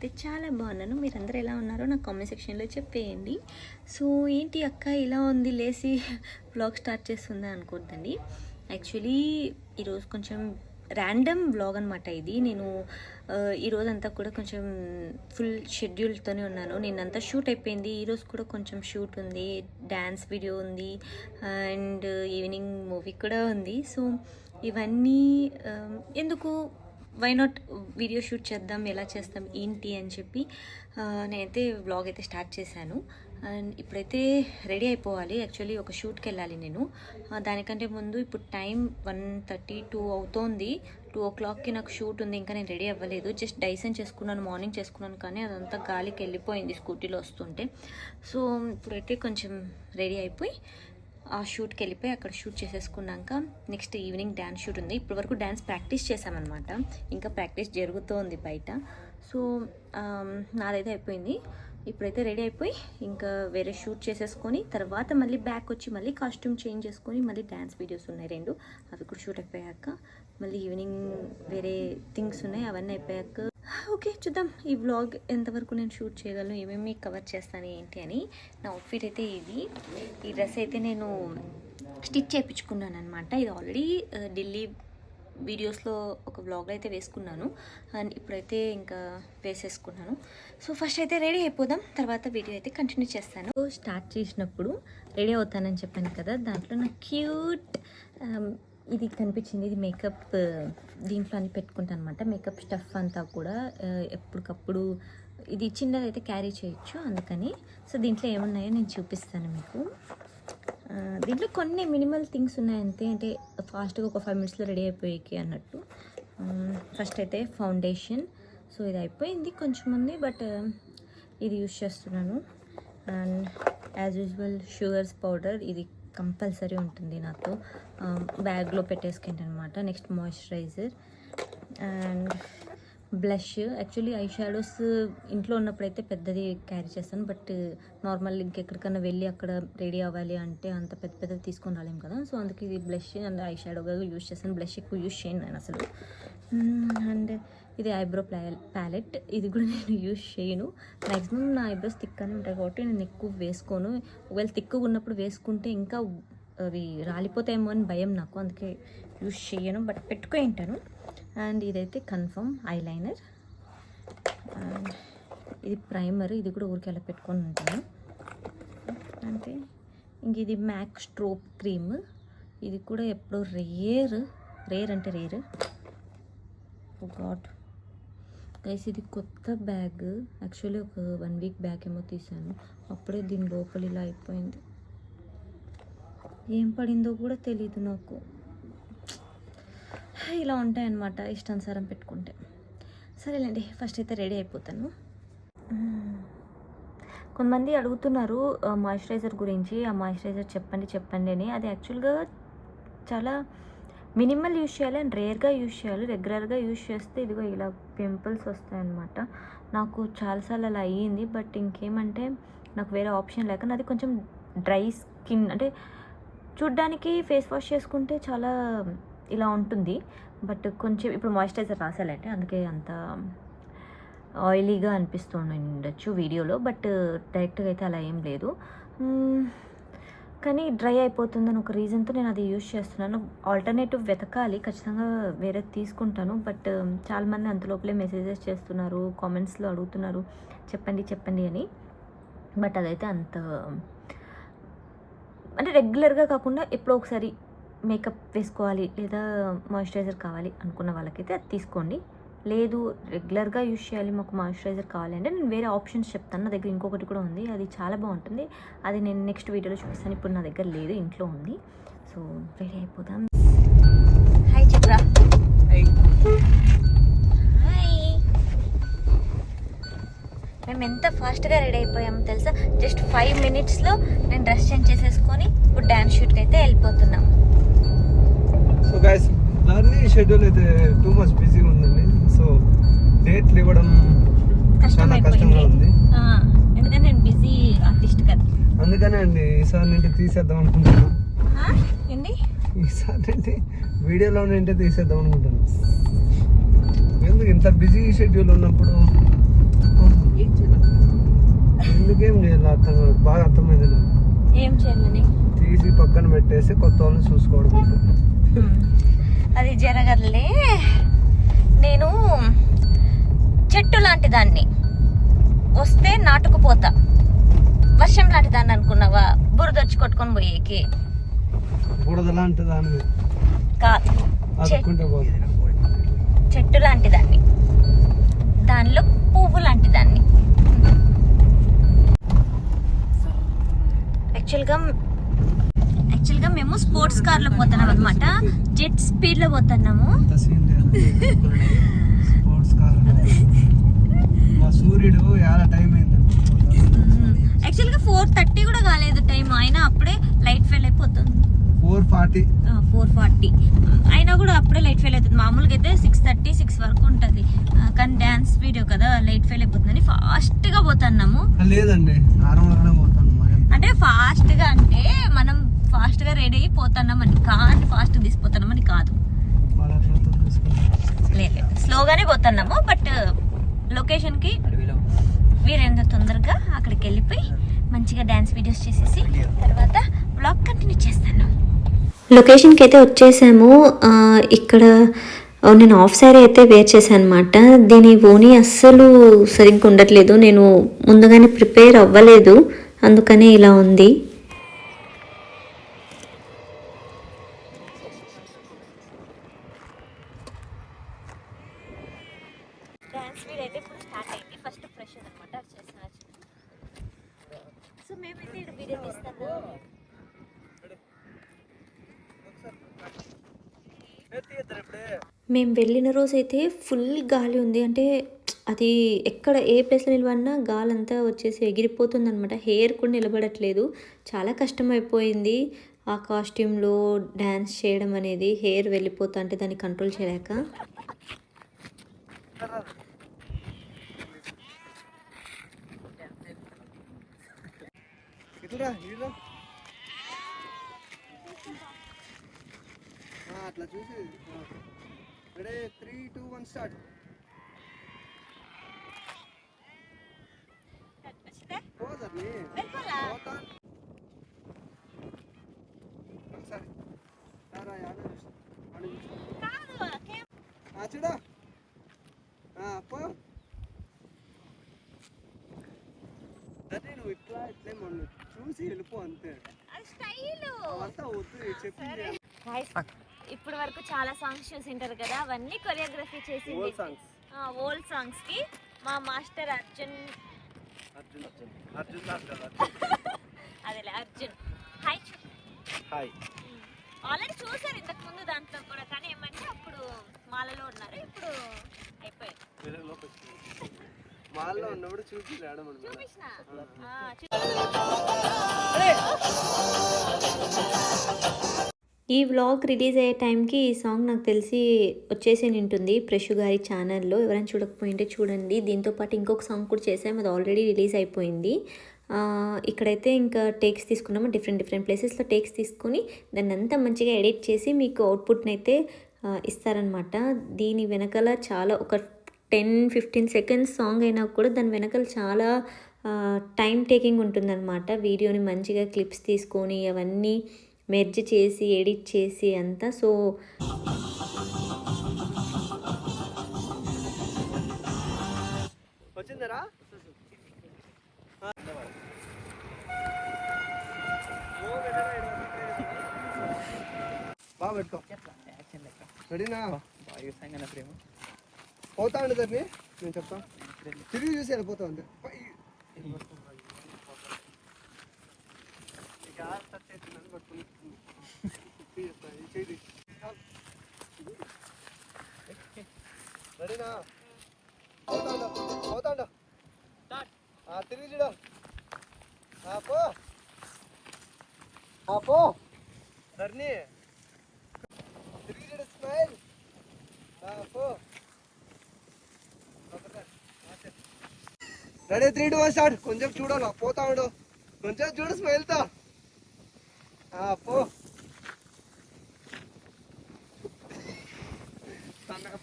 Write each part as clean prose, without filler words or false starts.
నేనైతే చాలా బాగున్నాను. మీరందరూ ఎలా ఉన్నారో నాకు కామెంట్ సెక్షన్లో చెప్పేయండి. సో ఏంటి అక్క ఇలా ఉంది, లేసి వ్లాగ్ స్టార్ట్ చేస్తుందా అనుకోద్దండి. యాక్చువల్లీ ఈరోజు కొంచెం ర్యాండమ్ వ్లాగ్ అనమాట ఇది. నేను ఈరోజంతా కూడా కొంచెం ఫుల్ షెడ్యూల్తోనే ఉన్నాను. నిన్నంతా షూట్ అయిపోయింది. ఈరోజు కూడా కొంచెం షూట్ ఉంది, డ్యాన్స్ వీడియో ఉంది అండ్ ఈవినింగ్ మూవీ కూడా ఉంది. సో ఇవన్నీ ఎందుకు, వై నాట్ వీడియో షూట్ చేద్దాం, ఎలా చేస్తాం ఏంటి అని చెప్పి నేనైతే వ్లాగ్ అయితే స్టార్ట్ చేశాను. అండ్ ఇప్పుడైతే రెడీ అయిపోవాలి. యాక్చువల్లీ ఒక షూట్కి వెళ్ళాలి నేను. దానికంటే ముందు ఇప్పుడు టైం 1:32 అవుతోంది. 2 o'clockకి నాకు షూట్ ఉంది. ఇంకా నేను రెడీ అవ్వలేదు. జస్ట్ డైసన్ చేసుకున్నాను, మార్నింగ్ చేసుకున్నాను, కానీ అదంతా గాలికి వెళ్ళిపోయింది స్కూటీలో వస్తుంటే. సో ఇప్పుడైతే కొంచెం రెడీ అయిపోయి ఆ షూట్కి వెళ్ళిపోయి అక్కడ షూట్ చేసేసుకున్నాక నెక్స్ట్ ఈవినింగ్ డ్యాన్స్ షూట్ ఉంది. ఇప్పటి వరకు డ్యాన్స్ ప్రాక్టీస్ చేశామన్నమాట, ఇంకా ప్రాక్టీస్ జరుగుతోంది బయట. సో నాదైతే అయిపోయింది. ఇప్పుడైతే రెడీ అయిపోయి ఇంకా వేరే షూట్ చేసేసుకొని తర్వాత మళ్ళీ బ్యాక్ వచ్చి మళ్ళీ కాస్ట్యూమ్ చేంజ్ చేసుకొని మళ్ళీ డ్యాన్స్ వీడియోస్ ఉన్నాయి 2, అవి కూడా షూట్ అయిపోయాక మళ్ళీ ఈవినింగ్ వేరే థింగ్స్ ఉన్నాయి, అవన్నీ అయిపోయాక ఓకే చూద్దాం ఈ వ్లాగ్ ఎంతవరకు నేను షూట్ చేయగలను, ఏమేమి కవర్ చేస్తాను ఏంటి అని. నా అవుట్ఫిట్ అయితే ఇది. ఈ డ్రెస్ అయితే నేను స్టిచ్ చేయించుకున్నాను అనమాట. ఇది ఆల్రెడీ ఢిల్లీ వీడియోస్లో ఒక వ్లాగ్లో అయితే వేసుకున్నాను అండ్ ఇప్పుడైతే ఇంకా వేసేసుకున్నాను. సో ఫస్ట్ అయితే రెడీ అయిపోదాం, తర్వాత వీడియో అయితే కంటిన్యూ చేస్తాను. స్టార్ట్ చేసినప్పుడు రెడీ అవుతానని చెప్పాను కదా, దాంట్లో నాకు క్యూట్ ఇది కనిపించింది. ఇది మేకప్, దీంట్లో అని పెట్టుకుంటాను అనమాట. మేకప్ స్టఫ్ అంతా కూడా ఎప్పటికప్పుడు ఇది చిన్నది అయితే క్యారీ చేయొచ్చు, అందుకని. సో దీంట్లో ఏమున్నాయో నేను చూపిస్తాను మీకు. దీంట్లో కొన్ని మినిమల్ థింగ్స్ ఉన్నాయి అంతే, అంటే ఫాస్ట్గా ఒక 5 minutesలో రెడీ అయిపోయేకి అన్నట్టు. ఫస్ట్ అయితే ఫౌండేషన్. సో ఇది అయిపోయింది, కొంచెం ఉంది, బట్ ఇది యూస్ చేస్తున్నాను. And as usual sugars powder, ఇది కంపల్సరీ ఉంటుంది నాతో, బ్యాగ్లో పెట్టేసుకుంటాను అనమాట. Next moisturiser and blush. Actually I shadows ఇంట్లో ఉన్నప్పుడైతే పెద్దది క్యారీ చేస్తాను, బట్ నార్మల్ ఇంకెక్కడికన్నా వెళ్ళి అక్కడ రెడీ అవ్వాలి అంటే అంత పెద్ద పెద్దది తీసుకొని రాలేము కదా. సో అందుకే ఇది బ్లష్ అండ్ ఐ షాడోగా యూస్ చేస్తాను. బ్లష్ ఎక్కువ యూస్ చేయను నేను అసలు. అండ్ ఇది ఐబ్రో ప్యాలెట్, ఇది కూడా నేను యూస్ చేయను. మ్యాక్సిమం నా ఐబ్రోస్ థిక్గానే ఉంటాయి కాబట్టి నేను ఎక్కువ వేసుకోను. ఒకవేళ థిక్గా ఉన్నప్పుడు వేసుకుంటే ఇంకా అవి రాలిపోతాయేమో అని భయం నాకు, అందుకే యూస్ చేయను, బట్ పెట్టుకొని ఉంటాను. అండ్ ఇదైతే కన్ఫర్మ్ ఐలైనర్. అండ్ ఇది ప్రైమర్, ఇది కూడా ఊరికి అలా పెట్టుకొని ఉంటాను అంతే. ఇంక ఇది మ్యాక్ స్ట్రోప్ క్రీమ్, ఇది కూడా ఎప్పుడో రేర్ అంటే రేర్. ఓ గాడ్ గైస్, ఇది కొత్త బ్యాగ్. యాక్చువల్లీ ఒక 1 week బ్యాక్ ఏమో తీసాను, అప్పుడే దీని లోపల ఇలా అయిపోయింది. ఏం పడిందో కూడా తెలీదు నాకు. ఇలా ఉంటాయన్నమాట ఇష్టానుసారం పెట్టుకుంటే. సరేలేండి, ఫస్ట్ అయితే రెడీ అయిపోతాను. కొంతమంది అడుగుతున్నారు మాయిశ్చరైజర్ గురించి, ఆ మాయిశ్చరైజర్ చెప్పండి అని. అది యాక్చువల్గా చాలా మినిమల్ యూస్ చేయాలి అండ్ రేర్గా యూస్ చేయాలి. రెగ్యులర్గా యూస్ చేస్తే ఇదిగో ఇలా పింపుల్స్ వస్తాయన్నమాట. నాకు చాలాసార్లు అలా అయ్యింది, బట్ ఇంకేమంటే నాకు వేరే ఆప్షన్ లేక నాది కొంచెం డ్రై స్కిన్, అంటే చూడ్డానికి ఫేస్ వాష్ చేసుకుంటే చాలా ఇలా ఉంటుంది, బట్ కొంచెం ఇప్పుడు మాయిశ్చరైజర్ రాసాలంటే అందుకే అంత ఆయిలీగా అనిపిస్తుండొచ్చు వీడియోలో, బట్ డైరెక్ట్గా అయితే అలా ఏం లేదు. కానీ డ్రై అయిపోతుందని ఒక రీజన్తో నేను అది యూజ్ చేస్తున్నాను. ఆల్టర్నేటివ్ వెతకాలి, ఖచ్చితంగా వేరే తీసుకుంటాను, బట్ చాలామంది అంతలోపలే మెసేజెస్ చేస్తున్నారు, కామెంట్స్లో అడుగుతున్నారు చెప్పండి అని. బట్ అదైతే అంత అంటే రెగ్యులర్గా కాకుండా ఎప్పుడో ఒకసారి మేకప్ వేసుకోవాలి లేదా మాయిశ్చరైజర్ కావాలి అనుకున్న వాళ్ళకైతే అది తీసుకోండి. లేదు రెగ్యులర్గా యూజ్ చేయాలి, మాకు మాయిశ్చరైజర్ కావాలి అంటే నేను వేరే ఆప్షన్స్ చెప్తాను. నా దగ్గర ఇంకొకటి కూడా ఉంది, అది చాలా బాగుంటుంది. అది నేను నెక్స్ట్ వీడియోలో చూపిస్తాను. ఇప్పుడు నా దగ్గర లేదు, ఇంట్లో ఉంది. సో రెడీ అయిపోదాం. హాయ్ చిత్ర. హాయ్. మేము ఎంత ఫాస్ట్గా రెడీ అయిపోయాము తెలుసా. జస్ట్ 5 minutesలో నేను డ్రెస్ చేంజ్ చేసేసుకొని ఇప్పుడు డ్యాన్స్ షూట్కి అయితే వెళ్ళిపోతున్నాం. సో గైస్, దాన్ని షెడ్యూల్ అయితే టూ మచ్ బిజీగా ఉందండి. సో డేట్లు ఇవ్వడం చాలా కష్టంగా ఉంది, ఎందుకంటే నేను బిజీ ఆర్టిస్ట్ కదా. అందుకనే అండి ఈసారి నుండి తీసేద్దాం అనుకుంటున్నాను. ఈసారి నుండి వీడియోలో నుండి తీసేద్దాం అనుకుంటున్నాను. ఎందుకు ఇంత బిజీ షెడ్యూల్ ఉన్నప్పుడు ఎందుకేం చేయాలి అర్థం కాదు. బాగా అర్థమైంది నాకు. ఏం చేయాలని తీసి పక్కన పెట్టేసి కొత్త వాళ్ళని చూసుకోవడం ఉంటుంది. అది జరగదులే. నేను చెట్టు లాంటి దాన్ని, వస్తే నాటుకుపోతా. వర్షం లాంటి దాన్ని అనుకున్నావా, బురదొచ్చి కొట్టుకొని పోయేకి? బుడద లాంటి దాన్ని కాదు, అదుకుంటే పోతుంది. చెట్టు లాంటి దాన్ని, దానిలో పువ్వు లాంటి దాన్ని. యాక్చువల్గా మేము స్పోర్ట్స్ కార్లో పోతున్నాం అనమాట. జెట్ స్పీడ్లో పోతున్నాము. Sports car. మా సూర్యుడు ఎలా టైం అయిందండి. యాక్చువల్గా 4:30 కూడా కాలేదు టైం, అయినా అప్పుడే లైట్ ఫెయిల్ అయిపోతుంది. 4:40 అయినా కూడా అప్పుడే లైట్ ఫెయిల్ అవుతుంది. మామూలుగా అయితే 6:30, 6 వరకు ఉంటుంది, కానీ డ్యాన్స్ వీడియో కదా లైట్ ఫెయిల్ అయిపోతుందని ఫాస్ట్గా పోతున్నాము. లేదండి, నార్మల్గానే పోతాను. అంటే ఫాస్ట్గా అంటే మనం ఫాస్ట్గా రెడీ అయ్యి పోతున్నామని, కానీ ఫాస్ట్గా తీసిపోతున్నామని కాదు. లేదు, స్లోగానే పోతున్నాము. బట్ లొకేషన్కి వీరెంత తొందరగా అక్కడికి వెళ్ళిపోయి మంచిగా డ్యాన్స్ వీడియోస్ చేసేసి తర్వాత వ్లాగ్ కంటిన్యూ చేస్తాను. లొకేషన్కి అయితే వచ్చేసాము. ఇక్కడ నేను హాఫ్ శారీ అయితే వేర్ చేశాను అనమాట. దీని ఓని అస్సలు సరిగ్గా ఉండట్లేదు. నేను ముందుగానే ప్రిపేర్ అవ్వలేదు, అందుకనే ఇలా ఉంది. డాన్స్ వీడియో అయితే ఇప్పుడు స్టార్ట్ అయింది. ఫస్ట్ ఫ్రెష్ అనమాట వచ్చేసాను. సో మేమైతే ఇక్కడ వీడియో తీస్తాము. మేము వెళ్ళిన రోజు అయితే ఫుల్ గాలి ఉంది. అంటే అది ఎక్కడ ఏ ప్లేస్లో నిలబడినా గాలి అంతా వచ్చేసి ఎగిరిపోతుంది అనమాట. హెయిర్ కూడా నిలబడట్లేదు. చాలా కష్టమైపోయింది ఆ కాస్ట్యూమ్లో డ్యాన్స్ చేయడం అనేది. హెయిర్ వెళ్ళిపోతా అంటే దాన్ని కంట్రోల్ చేయలేక. అట్లా చూసి 3, 2, 1 స్టార్ట్. చూడా అదే నువ్వు ఇట్లా ఇట్లే మనం చూసి వెళ్ళిపో అంతే. అంతా వద్దు చెప్పింది. ఇప్పటి వరకు చాలా సాంగ్స్ చూసింటారు కదా, అవన్నీ కొరియోగ్రఫీ చేసింది. ఓల్డ్ సాంగ్స్ కి మా మాస్టర్ అర్జున్ అదేలే అర్జున్ హాయ్. ఆల్రెడీ చూసారు ఇంతకు ముందు దాంట్లో కూడా, కానీ ఏమంటే అప్పుడు మాలలో ఉన్నారు, ఇప్పుడు అయిపోయారు. మాల్లో ఉన్నప్పుడు చూపించిన ఈ వ్లాగ్ రిలీజ్ అయ్యే టైంకి ఈ సాంగ్ నాకు తెలిసి వచ్చేసి ఉంటుంది ప్రశు గారి ఛానల్లో. ఎవరైనా చూడకపోయింటే చూడండి. దీంతోపాటు ఇంకొక సాంగ్ కూడా చేసాం, అది ఆల్రెడీ రిలీజ్ అయిపోయింది. ఇక్కడైతే ఇంకా టేక్స్ తీసుకున్నాము, డిఫరెంట్ ప్లేసెస్లో టేక్స్ తీసుకుని దాన్ని అంతా మంచిగా ఎడిట్ చేసి మీకు అవుట్పుట్ని అయితే ఇస్తారనమాట. దీని వెనకాల చాలా ఒక 10-15 సెకండ్స్ సాంగ్ అయినా కూడా దాని వెనకాల చాలా టైం టేకింగ్ ఉంటుందన్నమాట. వీడియోని మంచిగా క్లిప్స్ తీసుకొని అవన్నీ మెర్జ్ చేసి ఎడిట్ చేసి అంతా. సో వచ్చిందరా బాగా పెట్టుకో. రెడీనా? పోతా ఉండదని నేను చెప్తా. తిరిగి చూసి వెళ్ళిపోతా ఉంది. రెడీనా? పోతాండ తిరిగి చూడ. పో ధర్ని తిరిగి చూడ. స్మైల్. పో. Ready 3, 2, 1 start. కొంచెం చూడాలా, పోతా ఉండు. కొంచెం చూడు స్మైల్తో. పో.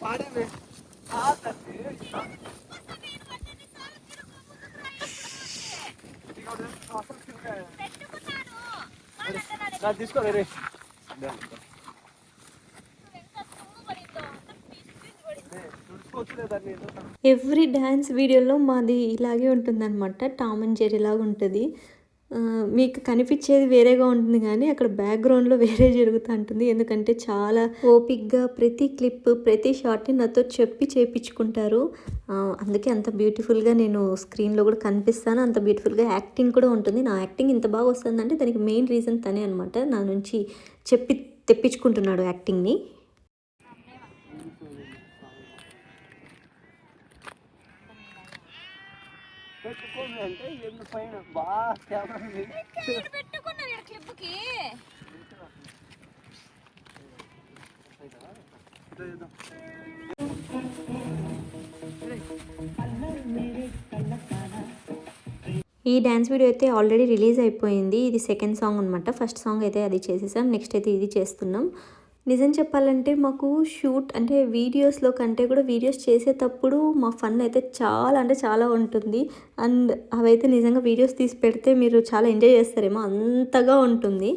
పాడే తీసుకో రే ఎవ్రీ డ్యాన్స్ వీడియోలో మాది ఇలాగే ఉంటుందన్నమాట. టామ్ అండ్ జెర్రీ లాగా ఉంటుంది. మీకు కనిపించేది వేరేగా ఉంటుంది కానీ అక్కడ బ్యాక్గ్రౌండ్లో వేరే జరుగుతూ ఉంటుంది. ఎందుకంటే చాలా ఓపిక్గా ప్రతి క్లిప్ ప్రతి షాట్ని నాతో చెప్పి చేయించుకుంటారు. అందుకే అంత బ్యూటిఫుల్గా నేను స్క్రీన్లో కూడా కనిపిస్తాను. అంత బ్యూటిఫుల్గా యాక్టింగ్ కూడా ఉంటుంది. నా యాక్టింగ్ ఇంత బాగా వస్తుందంటే దానికి మెయిన్ రీజన్ తనే అనమాట. నా నుంచి చెప్పి తెప్పించుకుంటున్నాడు యాక్టింగ్ని. అంటే ఎందు పైన బాగా ఈ డ్యాన్స్ వీడియో అయితే ఆల్రెడీ రిలీజ్ అయిపోయింది. ఇది సెకండ్ సాంగ్ అనమాట. ఫస్ట్ సాంగ్ అయితే అది చేసేసాం. నెక్స్ట్ అయితే ఇది చేస్తున్నాం. నిజం చెప్పాలంటే మాకు షూట్ అంటే వీడియోస్లో కంటే కూడా వీడియోస్ చేసేటప్పుడు మా ఫన్ అయితే చాలా అంటే చాలా ఉంటుంది. అండ్ అవైతే నిజంగా వీడియోస్ తీసి పెడితే మీరు చాలా ఎంజాయ్ చేస్తారేమో అంతగా ఉంటుంది.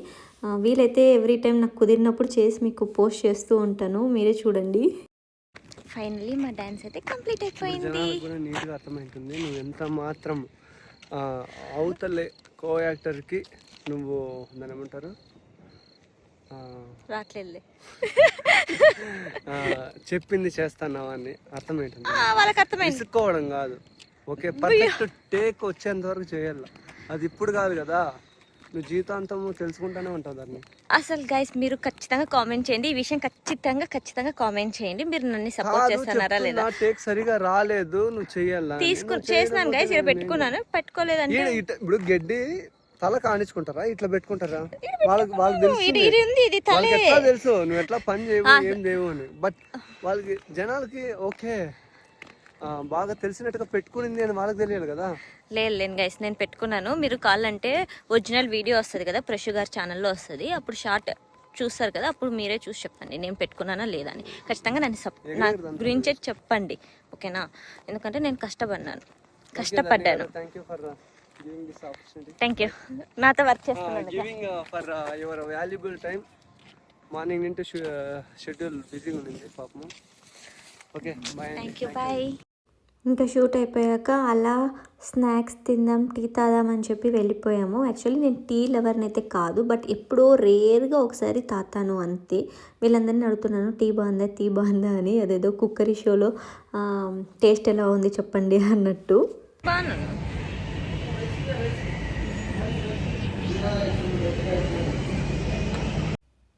వీలైతే ఎవ్రీ టైం నాకు కుదిరినప్పుడు చేసి మీకు పోస్ట్ చేస్తూ ఉంటాను. మీరే చూడండి. ఫైనల్లీ మా డ్యాన్స్ అయితే కంప్లీట్ అయిపోయింది. నీట్గా అర్థమవుతుంది నువ్వు ఎంత మాత్రం అవతలే కో యాక్టర్కి నువ్వు దాని ఏమంటారు రాట్లేదు చెప్పింది చేస్తాన్నావా అని అర్థమవుతుంది. వాళ్ళకి అర్థమైంది. తీసుకోవడం కాదు, ఓకే పర్ఫెక్ట్ టేక్ వచ్చేంత వరకు చేయాలి. అది ఇప్పుడు కాదు కదా, నువ్వు జీవితాంతం తెలుసుకుంటానే ఉంటావు దాన్ని. అసలు గైస్ మీరు ఖచ్చితంగా కామెంట్ చేయండి. ఈ విషయం ఖచ్చితంగా కామెంట్ చేయండి. మీరు నన్ను సపోర్ట్ చేస్తున్నారా లేదా? టేక్ సరిగా రాలేదు, నువ్వు చెయ్యాలా చేసినాను గైస్. ఇక్కడ పెట్టుకున్నాను, పెట్టుకోలేదంటే ఇప్పుడు గడ్డి తల కానించుకుంటారా, ఇట్లా పెట్టుకుంటారా? వాళ్ళకి తెలుసు నువ్వు ఎట్లా పని చేయవు ఏం చేయవు అని. బట్ వాళ్ళకి జనాలకి ఓకే బాగా తెలిసినట్టుగా పెట్టుకునింది అని వాళ్ళకి తెలియాలి కదా. లేదు గైస్, నేను పెట్టుకున్నాను. మీరు కావాలంటే ఒరిజినల్ వీడియో వస్తుంది కదా, ప్రశు గారి ఛానల్లో వస్తుంది. అప్పుడు షార్ట్ చూస్తారు కదా, అప్పుడు మీరే చూసి చెప్పండి నేను పెట్టుకున్నానా లేదా అని. ఖచ్చితంగా నా గురించే చెప్పండి, ఓకేనా? ఎందుకంటే నేను కష్టపడ్డాను. Thank you. నాతో వర్క్ చేస్తున్నాను. Giving for your valuable time. Morning నుండి షెడ్యూల్ బిజీగా ఉంది పాపము. Okay bye. Thank you, bye. ఇంకా షూట్ అయిపోయాక అలా స్నాక్స్ తిందాం, టీ తాదామని చెప్పి వెళ్ళిపోయాము. యాక్చువల్లీ నేను టీ లవర్ని అయితే కాదు, బట్ ఎప్పుడో రేర్గా ఒకసారి తాతాను అంతే. వీళ్ళందరినీ అడుగుతున్నాను టీ బాగుందా అని. అదేదో కుక్కరీ షోలో టేస్ట్ ఎలా ఉంది చెప్పండి అన్నట్టు.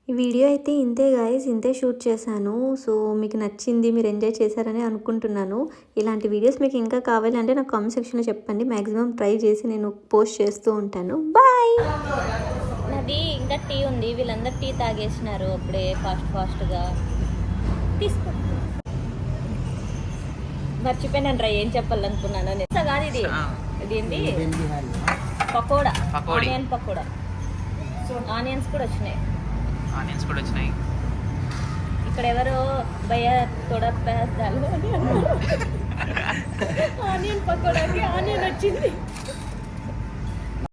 ఈ వీడియో అయితే ఇంతే గాయస్, ఇంతే షూట్ చేశాను. సో మీకు నచ్చింది, మీరు ఎంజాయ్ చేశారని అనుకుంటున్నాను. ఇలాంటి వీడియోస్ మీకు ఇంకా కావాలంటే నాకు కామెంట్ సెక్షన్లో చెప్పండి. మ్యాక్సిమం ట్రై చేసి నేను పోస్ట్ చేస్తూ ఉంటాను. బాయ్. నాది ఇంకా టీ ఉంది. వీళ్ళందరూ టీ తాగేసినారు అప్పుడే ఫాస్ట్గా. తీసుకో. మర్చిపోయినాను రా ఏం చెప్పాలనుకున్నాను. కాదు ఇది ఇదేంటి పకోడా, ఆనియన్ పకోడా. ఆనియన్స్ కూడా వచ్చినాయి. ఇక్కడ ఎవరో భయ్యా తోడా ప్యాస్ ఆనియన్ పకోడాకి ఆనియన్ వచ్చింది.